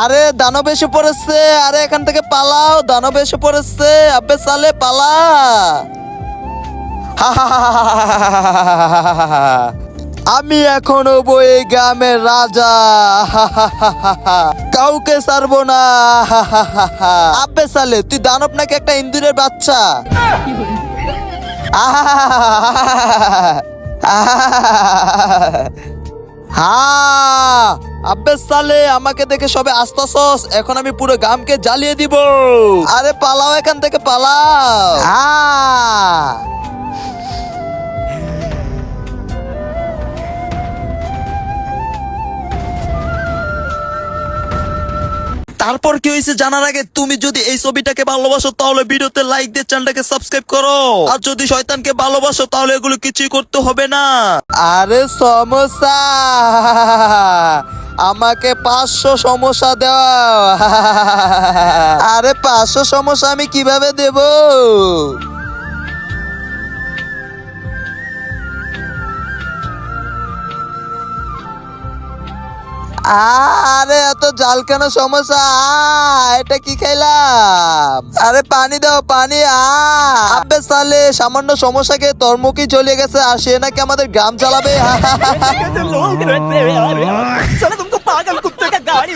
আরে দানব এসে পড়েছে, আরে এখান থেকে পালাও, দানব এসে পড়েছে, আব্বে সালে পালা। আমি এখন হবো এই গ্রামের রাজা, কাউকে ছাড়বো না। আব্বে সালে তুই দানব নাকি একটা ইন্দুরের বাচ্চা? হ্যাঁ আব্বে সালে আমাকে দেখে সবে আসতাছস, এখন আমি পুরো গ্রামকে জ্বালিয়ে দিব। আরে পালাও এখান থেকে পালাও। তারপর কি হয়েছে জানার আগে তুমি যদি এই ছবিটাকে ভালোবাসো তাহলে ভিডিওতে লাইক দিয়ে চ্যানেলটাকে সাবস্ক্রাইব করো, আর যদি শয়তানকে ভালোবাসো তাহলে এগুলো কিছুই করতে হবে না। আরে সমস্যা, আমাকে 500 সমস্যা দাও। আরে 500 সমস্যা আমি কিভাবে দেব? আরে এত জাল কেন সমস্যা? এটা কি খাইলাম? আরে পানি দাও পানি। আব্বে সালে সামান্য সমস্যাকে তোর মুখই চলে গেছে, আর সে নাকি আমাদের গ্রাম চালাবে। लोग रहते हैं यार, साला तुमको पागल कुत्ते का गाड़ी